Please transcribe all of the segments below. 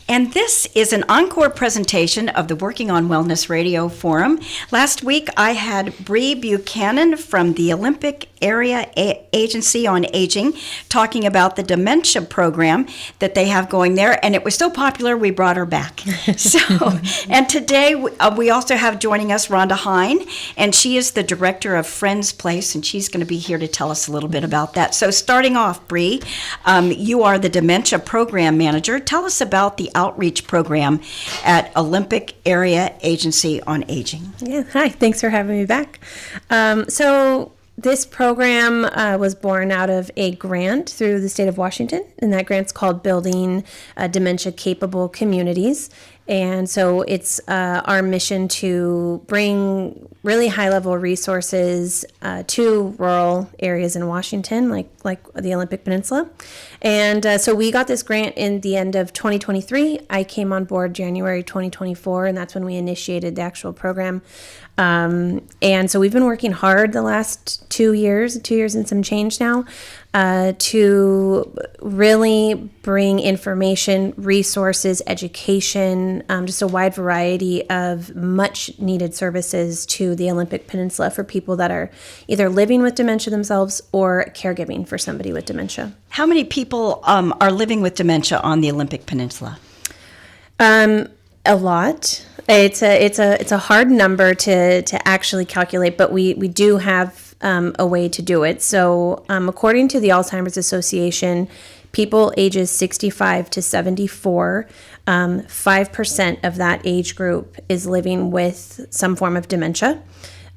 And this is an encore presentation of the Working on Wellness Radio Forum. Last week I had Bri Buchanan from the Olympic Area Agency on Aging talking about the Dementia Program that they have going there, and it was so popular we brought her back. And today we also have joining us Rhonda Hine, and she is the director of Friends Place, and she's going to be here to tell us a little bit about that. So starting off, Bri, you are the Dementia Program Manager. Tell us about the outreach program at Olympic Area Agency on Aging. Yeah, hi. Thanks for having me back. So this program was born out of a grant through the state of Washington, and that grant's called Building Dementia Capable Communities. And so it's our mission to bring really high-level resources to rural areas in Washington, like the Olympic Peninsula. And so we got this grant in the end of 2023. I came on board January 2024, and that's when we initiated the actual program. And so we've been working hard the last 2 years and some change now, to really bring information, resources, education, just a wide variety of much needed services to the Olympic Peninsula for people that are either living with dementia themselves or caregiving for somebody with dementia. How many people are living with dementia on the Olympic Peninsula? A lot. It's a hard number to actually calculate, but we do have a way to do it. So according to the Alzheimer's Association, people ages 65 to 74, 5% of that age group is living with some form of dementia.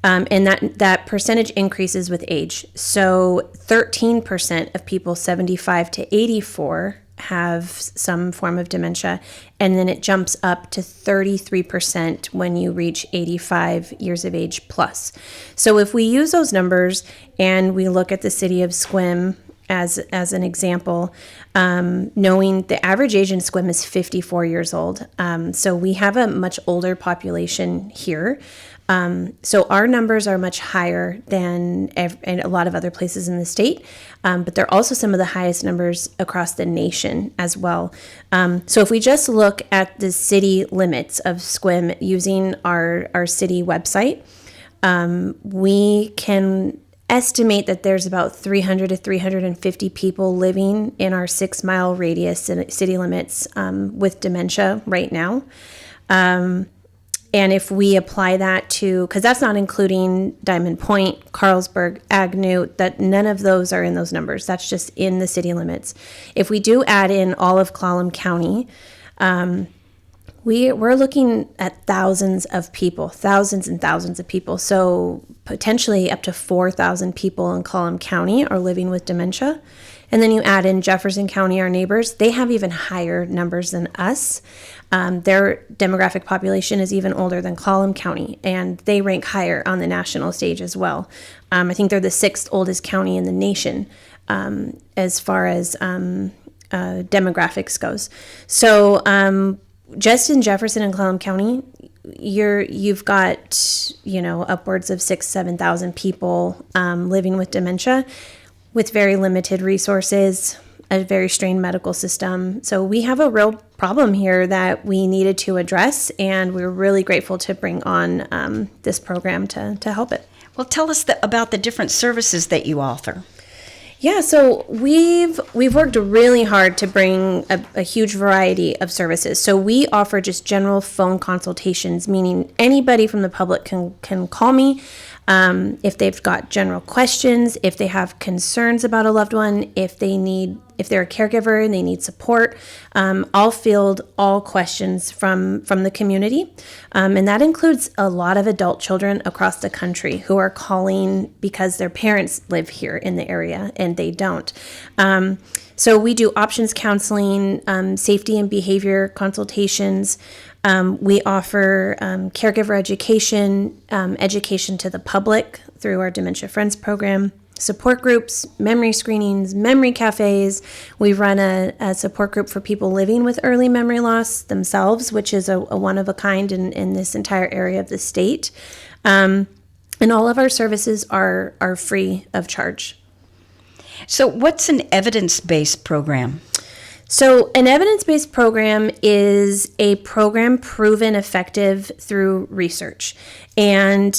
And that percentage increases with age. So 13% of people 75 to 84 have some form of dementia, and then it jumps up to 33% when you reach 85 years of age plus. So if we use those numbers and we look at the city of Sequim as an example, knowing the average age in Sequim is 54 years old. So we have a much older population here. So our numbers are much higher than in a lot of other places in the state, but they're also some of the highest numbers across the nation as well. So if we just look at the city limits of Sequim using our city website, we can estimate that there's about 300 to 350 people living in our 6-mile radius city limits with dementia right now. And if we apply that to, because that's not including Diamond Point, Carlsberg, Agnew, that none of those are in those numbers. That's just in the city limits. If we do add in all of Clallam County, we're looking at thousands and thousands of people. So potentially up to 4,000 people in Clallam County are living with dementia. And then you add in Jefferson County, our neighbors, they have even higher numbers than us. Their demographic population is even older than Clallam County, and they rank higher on the national stage as well. I think they're the 6th oldest county in the nation as far as demographics goes. So just in Jefferson and Clallam County, you've got upwards of 6,000-7,000 people living with dementia, with very limited resources, a very strained medical system. So we have a real problem here that we needed to address, and we're really grateful to bring on this program to help it. Well, tell us about the different services that you offer. Yeah, so we've worked really hard to bring a huge variety of services. So we offer just general phone consultations, meaning anybody from the public can call me if they've got general questions, if they have concerns about a loved one, if they're a caregiver and they need support. I'll field all questions from the community. And that includes a lot of adult children across the country who are calling because their parents live here in the area and they don't. So we do options counseling, safety and behavior consultations. We offer caregiver education, education to the public through our Dementia Friends program, support groups, memory screenings, memory cafes. We run a support group for people living with early memory loss themselves, which is a one of a kind in this entire area of the state. And all of our services are free of charge. So what's an evidence-based program? So an evidence-based program is a program proven effective through research. And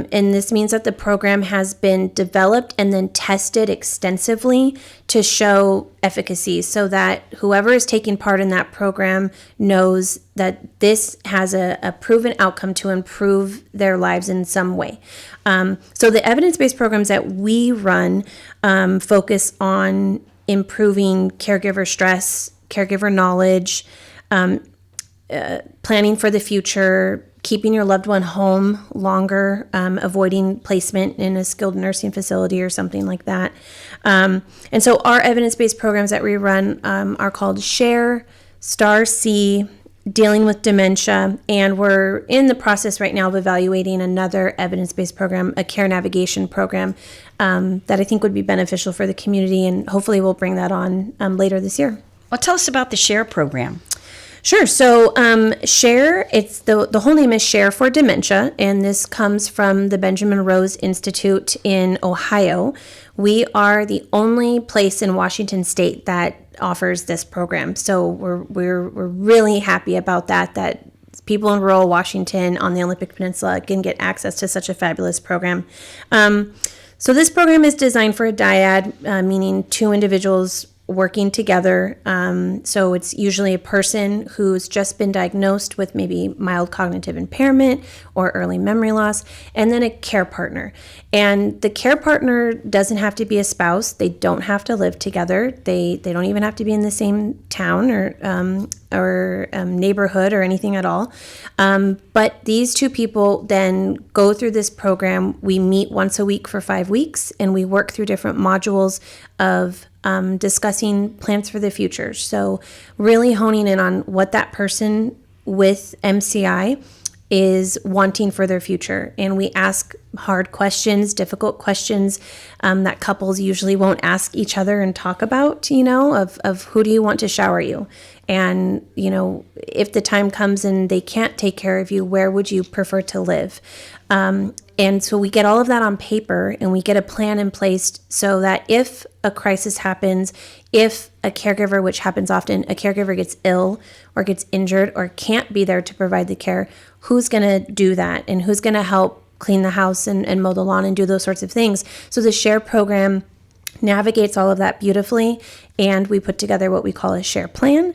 this means that the program has been developed and then tested extensively to show efficacy so that whoever is taking part in that program knows that this has a proven outcome to improve their lives in some way. So the evidence-based programs that we run focus on improving caregiver stress, caregiver knowledge, planning for the future, keeping your loved one home longer, avoiding placement in a skilled nursing facility or something like that. And so our evidence-based programs that we run are called SHARE, STAR-C, Dealing with Dementia, and we're in the process right now of evaluating another evidence-based program, a care navigation program, that I think would be beneficial for the community, and hopefully we'll bring that on later this year. Well, tell us about the SHARE program. Sure. So SHARE, it's the whole name is SHARE for Dementia, and this comes from the Benjamin Rose Institute in Ohio. We are the only place in Washington State that offers this program. So we're really happy about that people in rural Washington on the Olympic Peninsula can get access to such a fabulous program. So this program is designed for a dyad, meaning two individuals working together. So it's usually a person who's just been diagnosed with maybe mild cognitive impairment or early memory loss, and then a care partner. And the care partner doesn't have to be a spouse. They don't have to live together. They don't even have to be in the same town or neighborhood or anything at all. But these two people then go through this program. We meet once a week for 5 weeks, and we work through different modules of discussing plans for the future. So really honing in on what that person with MCI is wanting for their future. And we ask hard questions, difficult questions that couples usually won't ask each other and talk about, of who do you want to shower you? And, if the time comes and they can't take care of you, where would you prefer to live? And so we get all of that on paper, and we get a plan in place so that if a crisis happens, if a caregiver, which happens often, a caregiver gets ill or gets injured or can't be there to provide the care, who's going to do that? And who's going to help clean the house and mow the lawn and do those sorts of things? So the SHARE program navigates all of that beautifully, and we put together what we call a SHARE plan,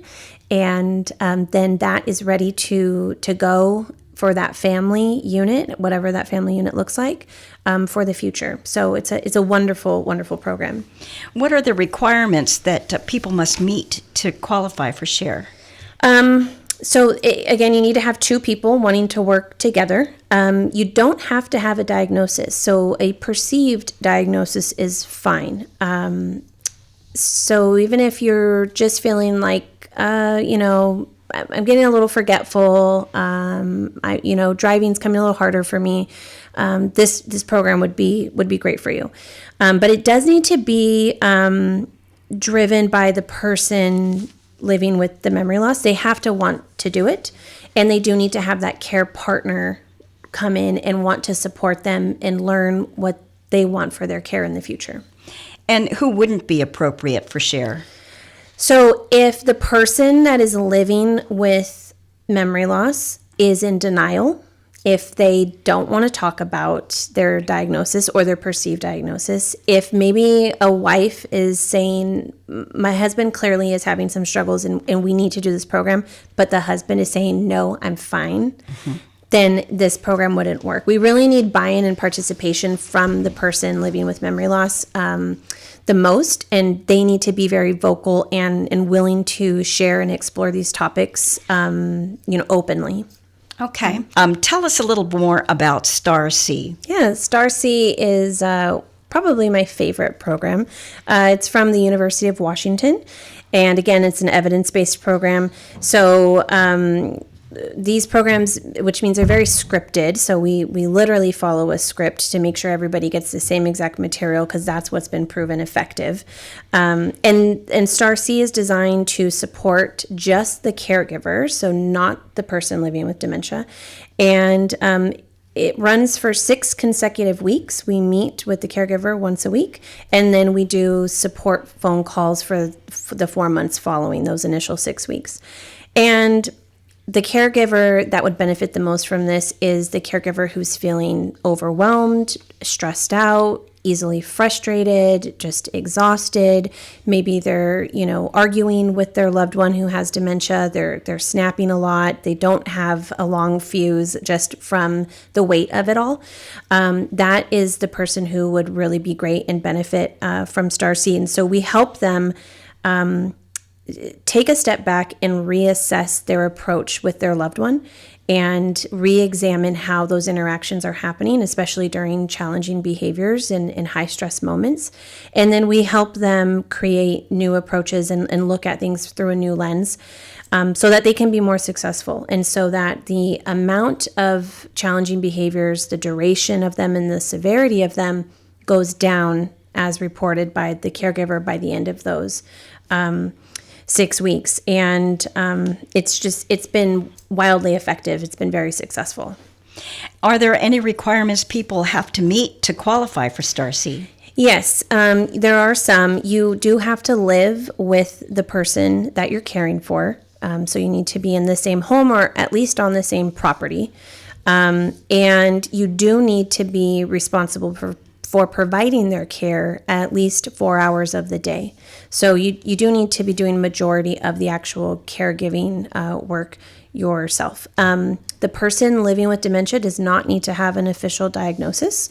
and then that is ready to go for that family unit, whatever that family unit looks like, for the future. So it's a wonderful, wonderful program. What are the requirements that people must meet to qualify for SHARE? So again, you need to have two people wanting to work together. You don't have to have a diagnosis. So a perceived diagnosis is fine. So even if you're just feeling like, I'm getting a little forgetful, driving's coming a little harder for me, this program would be great for you. But it does need to be driven by the person living with the memory loss. They have to want to do it, and they do need to have that care partner come in and want to support them and learn what they want for their care in the future. And who wouldn't be appropriate for SHARE? So if the person that is living with memory loss is in denial, if they don't want to talk about their diagnosis or their perceived diagnosis, if maybe a wife is saying, my husband clearly is having some struggles and we need to do this program, but the husband is saying, no, I'm fine, then this program wouldn't work. We really need buy-in and participation from the person living with memory loss the most, and they need to be very vocal and willing to share and explore these topics, openly. Okay. Tell us a little more about STAR-C. Yeah, STAR-C is probably my favorite program. It's from the University of Washington, and again, it's an evidence-based program. So these programs, which means they're very scripted, so we literally follow a script to make sure everybody gets the same exact material, because that's what's been proven effective. And STAR-C is designed to support just the caregiver, so not the person living with dementia. And it runs for 6 consecutive weeks. We meet with the caregiver once a week, and then we do support phone calls for the 4 months following those initial 6 weeks. And the caregiver that would benefit the most from this is the caregiver who's feeling overwhelmed, stressed out, easily frustrated, just exhausted. Maybe they're, arguing with their loved one who has dementia. They're snapping a lot. They don't have a long fuse just from the weight of it all. That is the person who would really be great and benefit from STAR-C. And so we help them take a step back and reassess their approach with their loved one and re-examine how those interactions are happening, especially during challenging behaviors and high stress moments. And then we help them create new approaches and look at things through a new lens so that they can be more successful. And so that the amount of challenging behaviors, the duration of them and the severity of them goes down as reported by the caregiver by the end of those 6 weeks. And it's been wildly effective. It's been very successful. Are there any requirements people have to meet to qualify for STAR-C? Yes, there are some. You do have to live with the person that you're caring for. So you need to be in the same home or at least on the same property. And you do need to be responsible for providing their care at least 4 hours of the day. So you do need to be doing majority of the actual caregiving work yourself. The person living with dementia does not need to have an official diagnosis.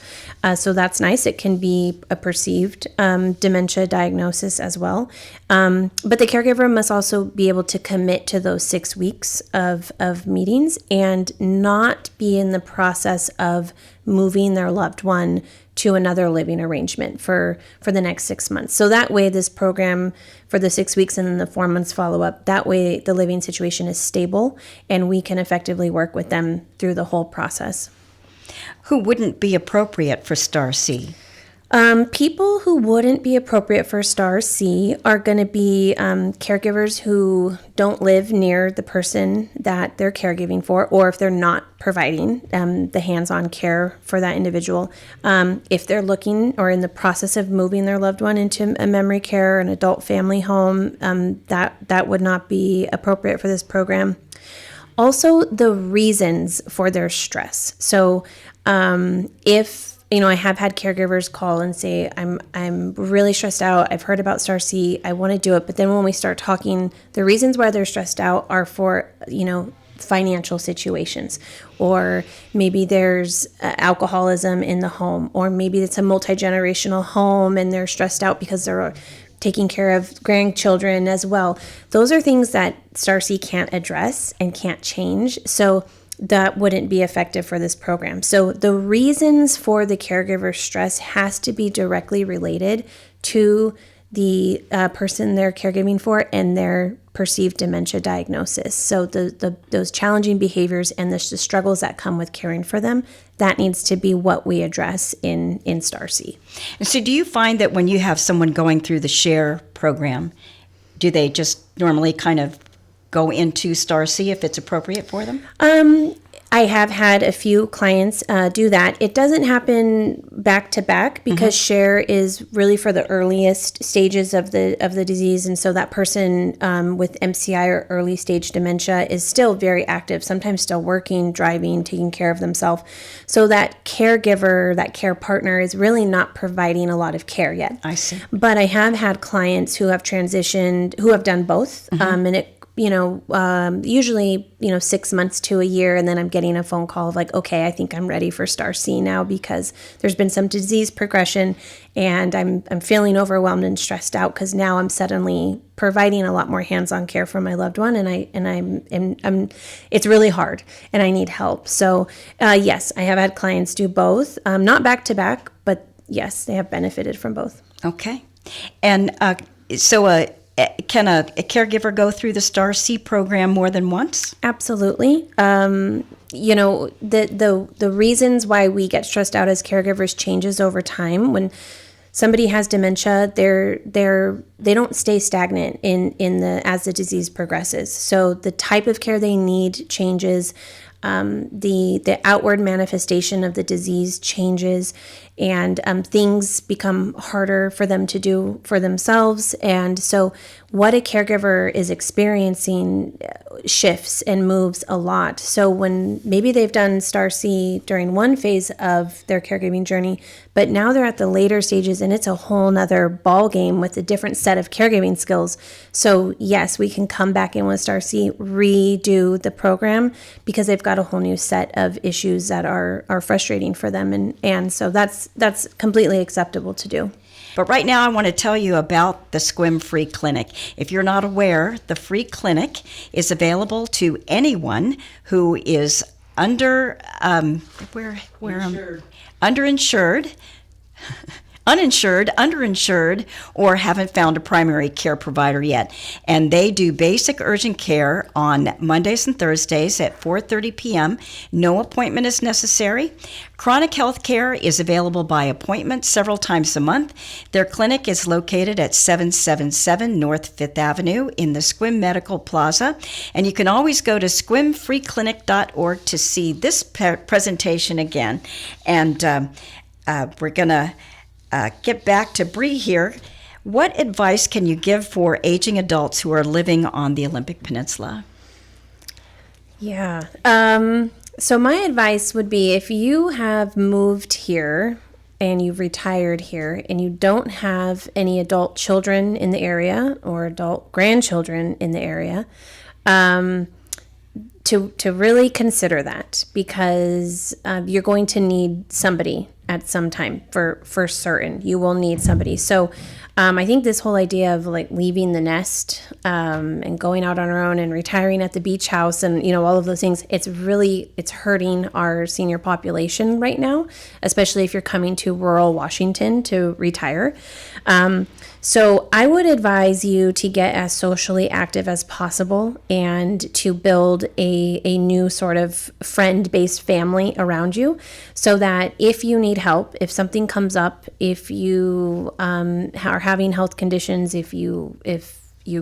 So that's nice. It can be a perceived dementia diagnosis as well. But the caregiver must also be able to commit to those 6 weeks of meetings and not be in the process of moving their loved one to another living arrangement for the next 6 months. So that way this program for the 6 weeks and then the 4 months follow-up, that way the living situation is stable and we can effectively work with them through the whole process. Who wouldn't be appropriate for STAR-C? People who wouldn't be appropriate for STAR-C are going to be caregivers who don't live near the person that they're caregiving for, or if they're not providing the hands-on care for that individual. If they're looking or in the process of moving their loved one into a memory care, an adult family home, that would not be appropriate for this program. Also, the reasons for their stress. So if I have had caregivers call and say, I'm really stressed out. I've heard about STAR-C. I want to do it. But then when we start talking, the reasons why they're stressed out are for, financial situations, or maybe there's alcoholism in the home, or maybe it's a multi-generational home and they're stressed out because they're taking care of grandchildren as well. Those are things that STAR-C can't address and can't change. So that wouldn't be effective for this program. So the reasons for the caregiver stress has to be directly related to the person they're caregiving for and their perceived dementia diagnosis. So those challenging behaviors and the struggles that come with caring for them, that needs to be what we address in STAR-C. And so do you find that when you have someone going through the SHARE program, do they just normally kind of go into STAR-C if it's appropriate for them? I have had a few clients do that. It doesn't happen back to back because SHARE is really for the earliest stages of the disease, and so that person with MCI or early stage dementia is still very active, sometimes still working, driving, taking care of themselves. So that caregiver, that care partner is really not providing a lot of care yet. I see. But I have had clients who have transitioned, who have done both, and it usually, 6 months to a year. And then I'm getting a phone call of like, okay, I think I'm ready for STAR-C now because there's been some disease progression and I'm feeling overwhelmed and stressed out because now I'm suddenly providing a lot more hands-on care for my loved one. And it's really hard and I need help. So yes, I have had clients do both, not back to back, but yes, they have benefited from both. Okay. And can a caregiver go through the STAR-C program more than once? Absolutely. The reasons why we get stressed out as caregivers changes over time. When somebody has dementia, their they don't stay stagnant as the disease progresses. So the type of care they need changes. The outward manifestation of the disease changes, and things become harder for them to do for themselves. And so what a caregiver is experiencing shifts and moves a lot. So when maybe they've done Star C during one phase of their caregiving journey, but now they're at the later stages and it's a whole nother ball game with a different set of caregiving skills. So yes, we can come back in with Star C, redo the program, because they've got a whole new set of issues that are frustrating for them. And so that's completely acceptable to do. But right now, I want to tell you about the SQM Free Clinic. If you're not aware, the free clinic is available to anyone who is underinsured, underinsured, or haven't found a primary care provider yet. And they do basic urgent care on Mondays and Thursdays at 4:30 p.m. No appointment is necessary. Chronic health care is available by appointment several times a month. Their clinic is located at 777 North 5th Avenue in the SQM Medical Plaza. And you can always go to sqmfreeclinic.org to see this presentation again. And we're going to get back to Bri here. What advice can you give for aging adults who are living on the Olympic Peninsula? Yeah. So my advice would be, if you have moved here and you've retired here and you don't have any adult children in the area or adult grandchildren in the area, to really consider that, because you're going to need somebody at some time for certain. You will need somebody. So I think this whole idea of like leaving the nest and going out on our own and retiring at the beach house and, you know, all of those things, it's hurting our senior population right now, especially if you're coming to rural Washington to retire. So I would advise you to get as socially active as possible and to build a new sort of friend-based family around you, so that if you need help, if something comes up, if you are having health conditions, if you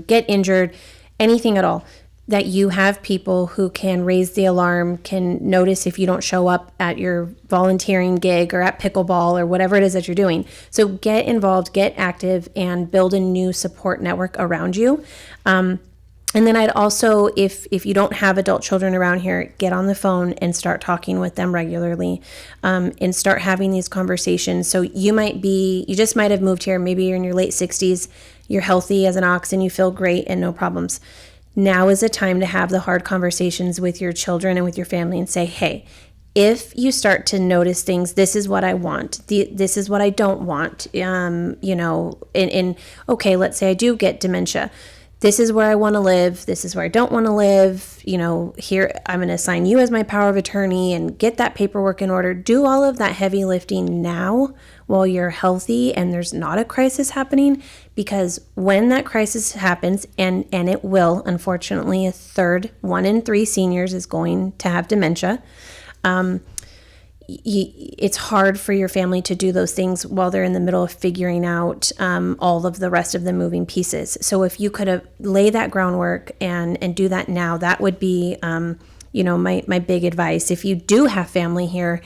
get injured, anything at all, that you have people who can raise the alarm, can notice if you don't show up at your volunteering gig or at pickleball or whatever it is that you're doing. So get involved, get active, and build a new support network around you. And then I'd also, if you don't have adult children around here, get on the phone and start talking with them regularly, and start having these conversations. So you just might have moved here, maybe you're in your late 60s, you're healthy as an ox and you feel great and no problems. Now is the time to have the hard conversations with your children and with your family and say, hey, if you start to notice things, this is what I want, this is what I don't want, okay, let's say I do get dementia. This is where I want to live. This is where I don't want to live. Here, I'm going to assign you as my power of attorney and get that paperwork in order. Do all of that heavy lifting now while you're healthy and there's not a crisis happening, because when that crisis happens, and it will, unfortunately, 1 in 3 seniors is going to have dementia. It's hard for your family to do those things while they're in the middle of figuring out all of the rest of the moving pieces. So if you could lay that groundwork and do that now, that would be, my big advice. If you do have family here,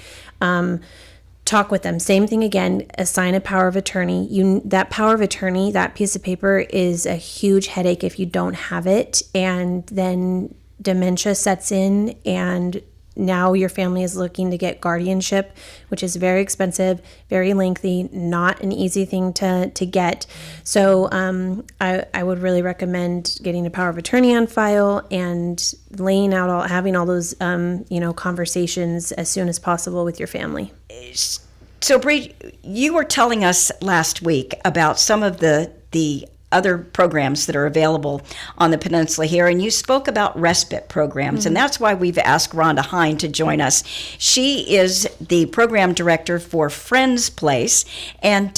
talk with them. Same thing again, assign a power of attorney. That power of attorney, that piece of paper is a huge headache if you don't have it. And then dementia sets in, and now your family is looking to get guardianship, which is very expensive, very lengthy, not an easy thing to get. So I would really recommend getting a power of attorney on file and having all those conversations as soon as possible with your family. So Bri, you were telling us last week about some of the other programs that are available on the peninsula here, and you spoke about respite programs, and that's why we've asked Rhonda Hine to join us. She is the program director for Friends Place, and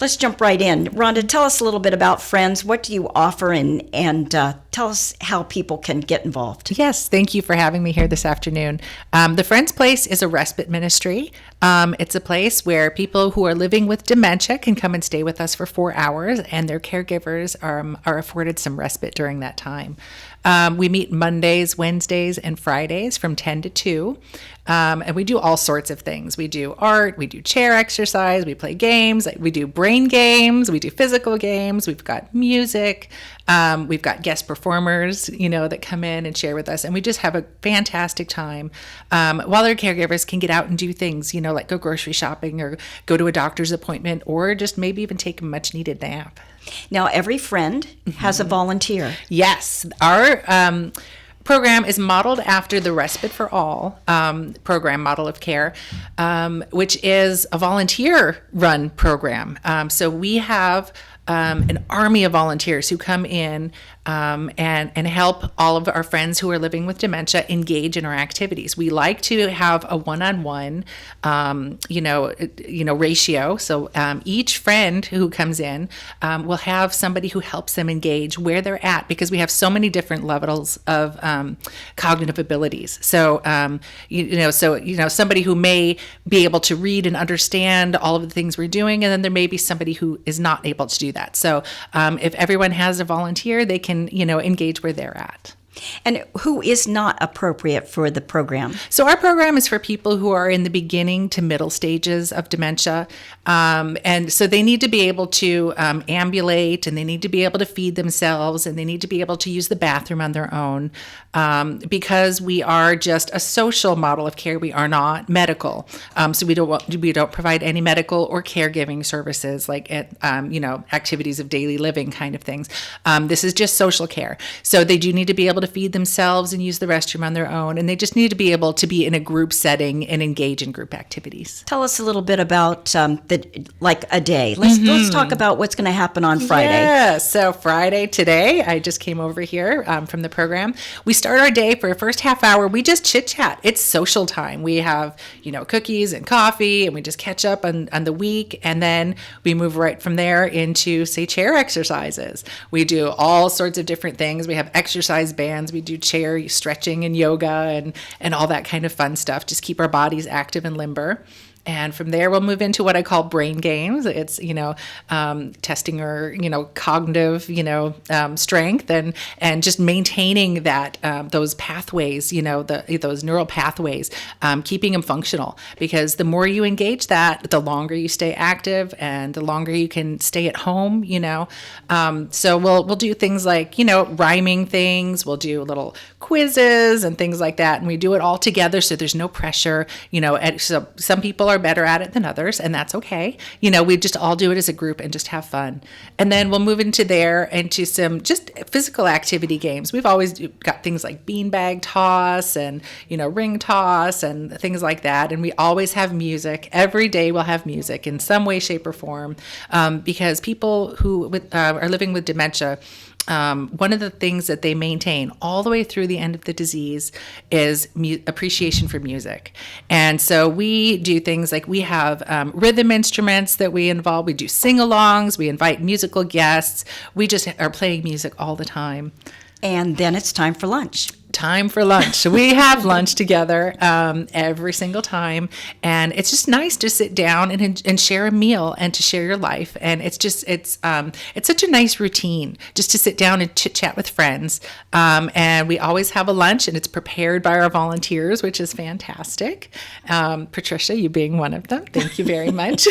let's jump right in. Rhonda, tell us a little bit about Friends. What do you offer, and tell us how people can get involved. Yes, thank you for having me here this afternoon. The Friends Place is a respite ministry. It's a place where people who are living with dementia can come and stay with us for 4 hours, and their caregivers are afforded some respite during that time. We meet Mondays, Wednesdays, and Fridays from 10 to 2. And we do all sorts of things. We do art, we do chair exercise, we play games, we do brain games, we do physical games, we've got music, we've got guest performers, that come in and share with us. And we just have a fantastic time while our caregivers can get out and do things, like go grocery shopping or go to a doctor's appointment or just maybe even take a much needed nap. Now, every friend has a volunteer. Yes. Our program is modeled after the Respite for All program model of care, which is a volunteer-run program. So we have an army of volunteers who come in and help all of our friends who are living with dementia engage in our activities. We like to have a one-on-one, ratio. So each friend who comes in will have somebody who helps them engage where they're at, because we have so many different levels of cognitive abilities. So somebody who may be able to read and understand all of the things we're doing, and then there may be somebody who is not able to do that. So if everyone has a volunteer, they can, engage where they're at. And who is not appropriate for the program? So our program is for people who are in the beginning to middle stages of dementia. And so they need to be able to ambulate, and they need to be able to feed themselves, and they need to be able to use the bathroom on their own, because we are just a social model of care. We are not medical. So we don't provide any medical or caregiving services like activities of daily living kind of things. This is just social care. So they do need to be able to feed themselves and use the restroom on their own, and they just need to be able to be in a group setting and engage in group activities. Tell us a little bit about a day. Let's talk about what's going to happen on Friday. Yeah, so Friday today, I just came over here from the program. We start our day for a first half hour. We just chit chat. It's social time. We have cookies and coffee, and we just catch up on the week, and then we move right from there into, say, chair exercises. We do all sorts of different things. We have exercise bands. We do chair stretching and yoga and all that kind of fun stuff. Just keep our bodies active and limber. And from there, we'll move into what I call brain games. It's, testing our, cognitive, strength and just maintaining that, those pathways, those neural pathways, keeping them functional. Because the more you engage that, the longer you stay active and the longer you can stay at home, So we'll do things like, rhyming things. We'll do little quizzes and things like that. And we do it all together, so there's no pressure, and so some people are better at it than others, and that's okay. We just all do it as a group and just have fun. And then we'll move into some just physical activity games. We've always got things like beanbag toss and, ring toss and things like that. And we always have music. Every day we'll have music in some way, shape, or form, because people who are living with dementia, one of the things that they maintain all the way through the end of the disease is appreciation for music. And so we do things like we have rhythm instruments that we involve. We do sing-alongs. We invite musical guests. We just are playing music all the time. And then it's time for lunch. Time for lunch. We have lunch together every single time, and it's just nice to sit down and share a meal and to share your life. And it's such a nice routine just to sit down and chit chat with friends. And we always have a lunch, and it's prepared by our volunteers, which is fantastic. Patricia, you being one of them, thank you very much.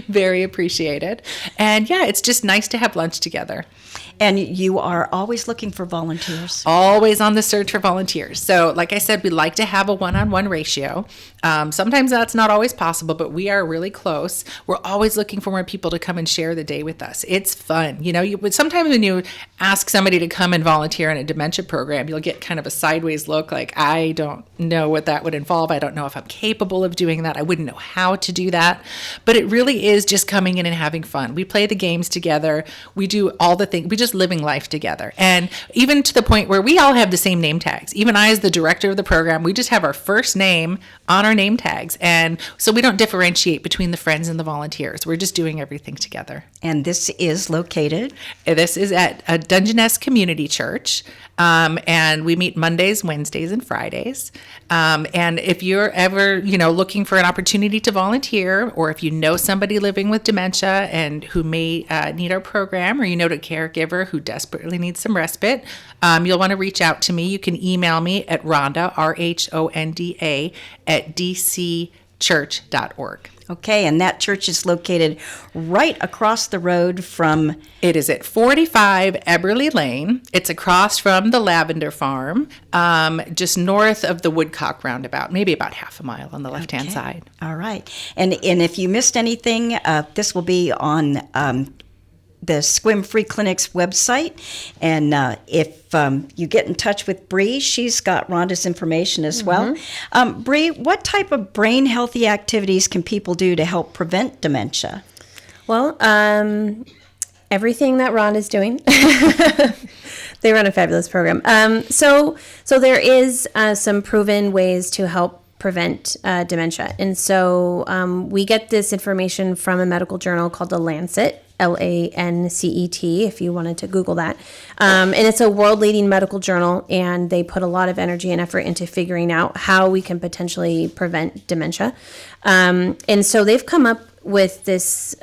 Very appreciated. And yeah, it's just nice to have lunch together. And you are always looking for volunteers. Always on the search for volunteers. So like I said, we like to have a one-on-one ratio. Sometimes that's not always possible, but we are really close. We're always looking for more people to come and share the day with us. It's fun. Sometimes when you ask somebody to come and volunteer in a dementia program, you'll get kind of a sideways look like, I don't know what that would involve. I don't know if I'm capable of doing that. I wouldn't know how to do that. But it really is just coming in and having fun. We play the games together. We do all the things. We just just living life together. And even to the point where we all have the same name tags. Even I, as the director of the program, we just have our first name on our name tags. And so we don't differentiate between the friends and the volunteers. We're just doing everything together. And this is located? This is at a Dungeness Community Church. And we meet Mondays, Wednesdays, and Fridays. And if you're ever, looking for an opportunity to volunteer, or if you know somebody living with dementia and who may need our program, or a caregiver who desperately needs some respite, you'll want to reach out to me. You can email me at Rhonda, RHONDA, at dcchurch.org. Okay, and that church is located right across the road from... It is at 45 Eberly Lane. It's across from the Lavender Farm, just north of the Woodcock Roundabout, maybe about half a mile on the left-hand side. All right. And if you missed anything, this will be on the SQM Free Clinic's website. And if you get in touch with Bri, she's got Rhonda's information as well. Bri, what type of brain healthy activities can people do to help prevent dementia? Well, everything that Rhonda's doing. They run a fabulous program. So there is some proven ways to help prevent dementia. And so we get this information from a medical journal called The Lancet, LANCET, if you wanted to Google that. And it's a world-leading medical journal, and they put a lot of energy and effort into figuring out how we can potentially prevent dementia. And so they've come up with this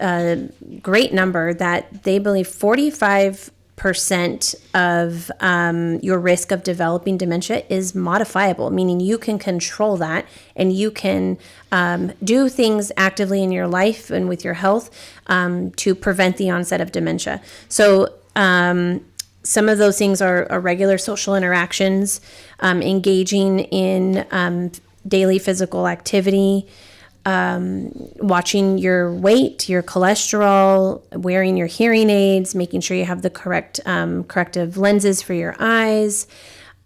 great number that they believe 45% of your risk of developing dementia is modifiable, meaning you can control that and you can do things actively in your life and with your health to prevent the onset of dementia. So some of those things are regular social interactions, engaging in daily physical activity, watching your weight, your cholesterol, wearing your hearing aids, making sure you have the correct corrective lenses for your eyes,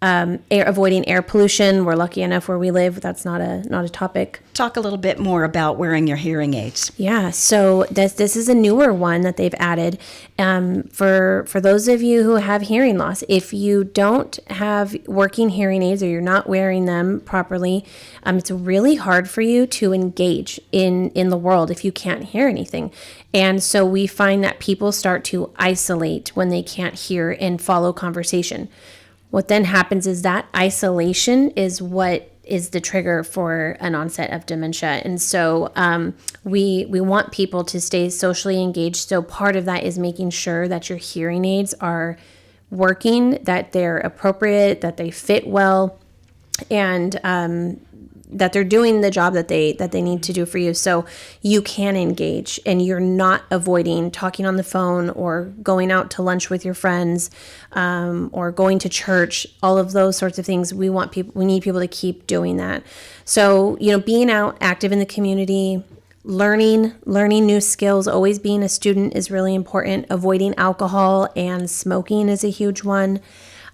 avoiding air pollution. We're lucky enough where we live, that's not a topic. Talk a little bit more about wearing your hearing aids. Yeah, so this is a newer one that they've added. For those of you who have hearing loss, if you don't have working hearing aids or you're not wearing them properly, it's really hard for you to engage in the world if you can't hear anything. And so we find that people start to isolate when they can't hear and follow conversation. What then happens is that isolation is what is the trigger for an onset of dementia. And so we want people to stay socially engaged. So part of that is making sure that your hearing aids are working, that they're appropriate, that they fit well, and that they're doing the job that they need to do for you, so you can engage and you're not avoiding talking on the phone or going out to lunch with your friends, or going to church. All of those sorts of things, we need people to keep doing that. So being out, active in the community, learning new skills, always being a student is really important. Avoiding alcohol and smoking is a huge one.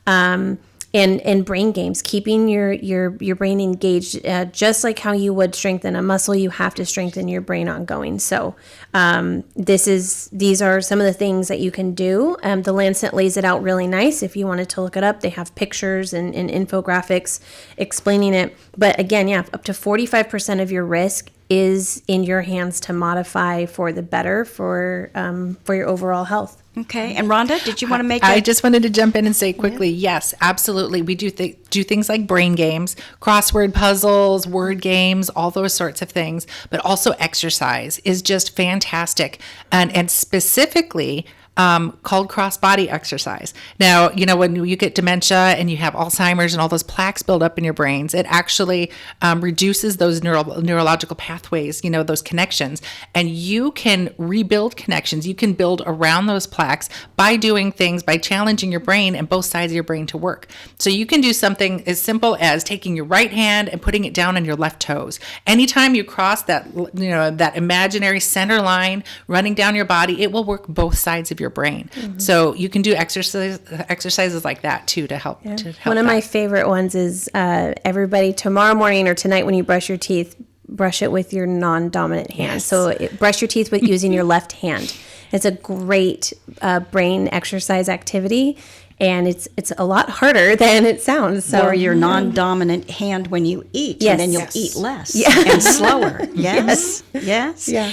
And brain games, keeping your brain engaged, just like how you would strengthen a muscle, you have to strengthen your brain ongoing. So these are some of the things that you can do. The Lancet lays it out really nice. If you wanted to look it up, they have pictures and infographics explaining it. But again, up to 45% of your risk is in your hands to modify for the better for your overall health. Okay, and Rhonda, did you want to make I just wanted to jump in and say quickly, yes, absolutely. We do things like brain games, crossword puzzles, word games, all those sorts of things, but also exercise is just fantastic. And specifically, called cross-body exercise. Now, when you get dementia and you have Alzheimer's and all those plaques build up in your brains, it actually reduces those neurological pathways, those connections, and you can rebuild connections. You can build around those plaques by doing things, by challenging your brain and both sides of your brain to work. So you can do something as simple as taking your right hand and putting it down on your left toes. Anytime you cross that, that imaginary center line running down your body, it will work both sides of your brain. Mm-hmm. So you can do exercises like that too to help. Yeah. One of my favorite ones is everybody tomorrow morning or tonight when you brush your teeth, brush it with your non-dominant hand. Yes. So brush your teeth with using your left hand. It's a great brain exercise activity, and it's a lot harder than it sounds. So or your non-dominant hand when you eat, Yes. and then you'll Yes. eat less Yeah. and slower. Yes, yes. Yeah.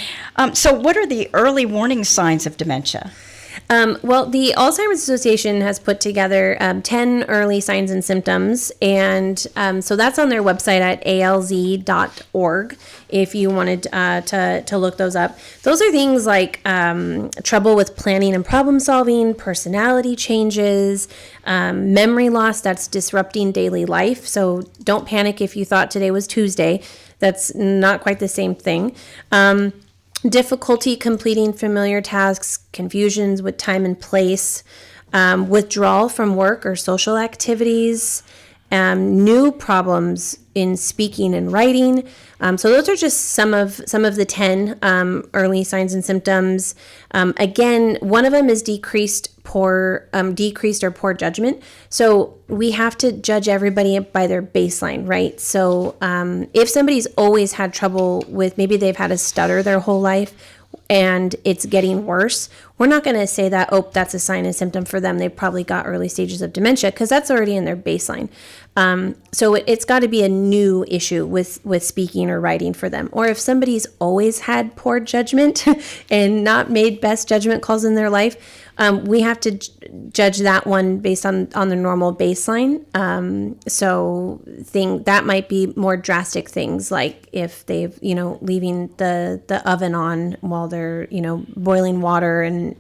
So what are the early warning signs of dementia? Well, the Alzheimer's Association has put together 10 early signs and symptoms, and so that's on their website at alz.org if you wanted to look those up. Those are things like trouble with planning and problem solving, personality changes, memory loss that's disrupting daily life. So don't panic if you thought today was Tuesday. That's not quite the same thing. Difficulty completing familiar tasks, confusions with time and place, withdrawal from work or social activities, new problems in speaking and writing. So those are just some of the 10 early signs and symptoms. Again, one of them is decreased or poor judgment. So we have to judge everybody by their baseline, right? So if somebody's always had trouble with, maybe they've had a stutter their whole life and it's getting worse, we're not going to say that, oh, that's a sign and symptom for them. They've probably got early stages of dementia, because that's already in their baseline. So it's got to be a new issue with speaking or writing for them. Or if somebody's always had poor judgment and not made best judgment calls in their life, we have to judge that one based on the normal baseline. So that might be more drastic things, like if they've, leaving the oven on while they're, boiling water and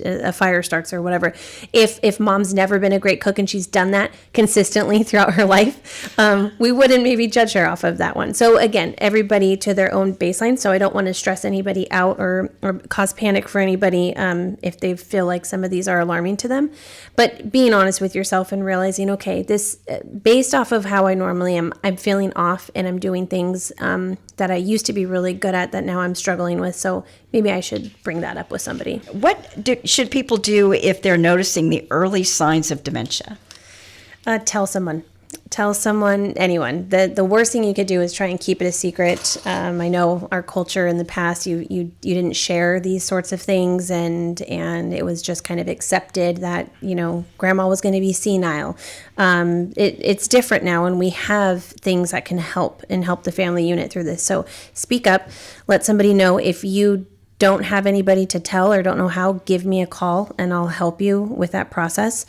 a fire starts or whatever. If mom's never been a great cook and she's done that consistently throughout her life, we wouldn't maybe judge her off of that one. So again, everybody to their own baseline. So I don't want to stress anybody out or cause panic for anybody if they feel like some of these are alarming to them. But being honest with yourself and realizing, okay, this, based off of how I normally am, I'm feeling off and I'm doing things that I used to be really good at that now I'm struggling with. So maybe I should bring that up with somebody. What should people do if they're noticing the early signs of dementia? Tell someone, anyone. The worst thing you could do is try and keep it a secret. I know our culture in the past, you didn't share these sorts of things, and it was just kind of accepted that, grandma was going to be senile. It's different now, and we have things that can help the family unit through this. So speak up, let somebody know. If you don't have anybody to tell or don't know how, give me a call and I'll help you with that process.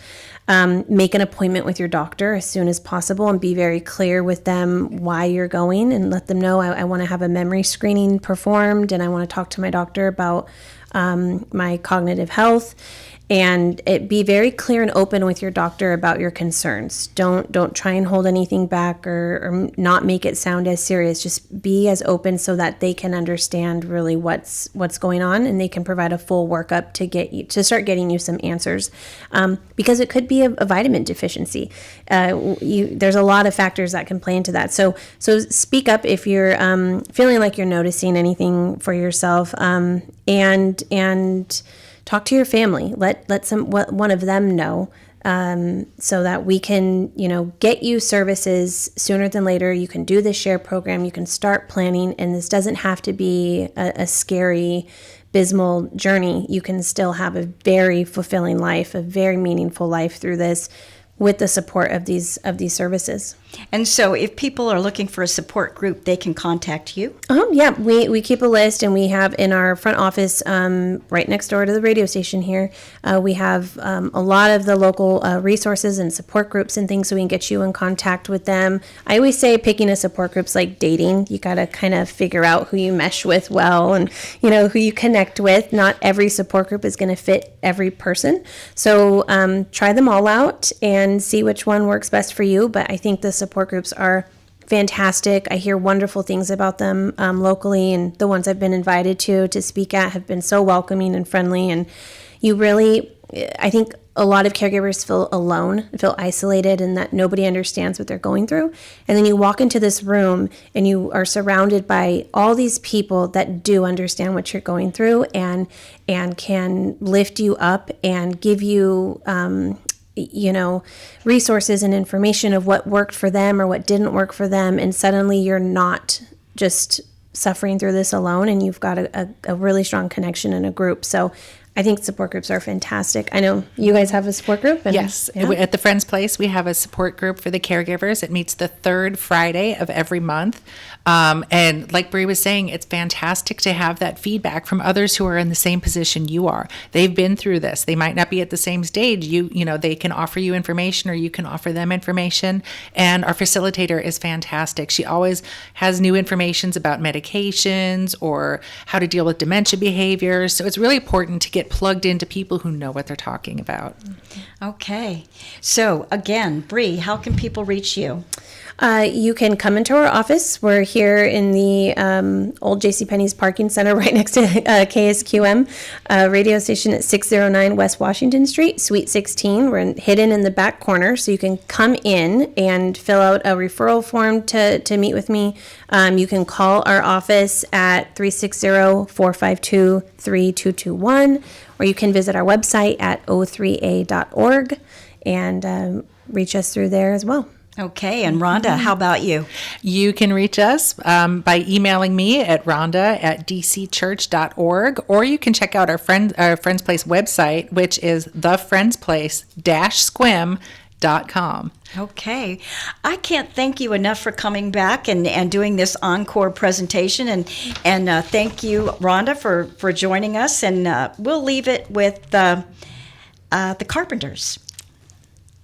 Make an appointment with your doctor as soon as possible and be very clear with them why you're going, and let them know I want to have a memory screening performed and I want to talk to my doctor about my cognitive health. And be very clear and open with your doctor about your concerns. Don't try and hold anything back or not make it sound as serious. Just be as open so that they can understand really what's going on, and they can provide a full workup to start getting you some answers. Because it could be a vitamin deficiency. There's a lot of factors that can play into that. So speak up if you're feeling like you're noticing anything for yourself, and talk to your family. Let one of them know, so that we can, get you services sooner than later. You can do the share program. You can start planning, and this doesn't have to be a scary, abysmal journey. You can still have a very fulfilling life, a very meaningful life through this, with the support of these services. And so if people are looking for a support group, they can contact you? Yeah, we keep a list, and we have in our front office, right next door to the radio station here, we have a lot of the local resources and support groups and things, so we can get you in contact with them. I always say picking a support group's like dating. You got to kind of figure out who you mesh with well, and who you connect with. Not every support group is going to fit every person. So try them all out and see which one works best for you. But I think the support groups are fantastic. I hear wonderful things about them locally, and the ones I've been invited to speak at have been so welcoming and friendly. And I think a lot of caregivers feel alone, feel isolated, and that nobody understands what they're going through. And then you walk into this room and you are surrounded by all these people that do understand what you're going through and can lift you up and give you resources and information of what worked for them or what didn't work for them. And suddenly you're not just suffering through this alone, and you've got a really strong connection in a group. So I think support groups are fantastic. I know you guys have a support group. And, Yes. yeah. At the Friends Place, we have a support group for the caregivers. It meets the third Friday of every month. And like Bri was saying, it's fantastic to have that feedback from others who are in the same position you are. They've been through this. They might not be at the same stage. You know, they can offer you information or you can offer them information. And our facilitator is fantastic. She always has new information about medications or how to deal with dementia behaviors. So it's really important to get plugged into people who know what they're talking about. Okay. So again, Bri, how can people reach you? You can come into our office. We're here in the old JCPenney's parking center right next to KSQM radio station at 609 West Washington Street, Suite 16. We're hidden in the back corner, so you can come in and fill out a referral form to meet with me. You can call our office at 360-452-3221, or you can visit our website at o3a.org and reach us through there as well. Okay, and Rhonda, how about you? You can reach us by emailing me at rhonda@dcchurch.org, or you can check out our Friends Place website, which is thefriendsplace-squim.com. Okay. I can't thank you enough for coming back and doing this encore presentation. And thank you, Rhonda, for joining us. And we'll leave it with the Carpenters.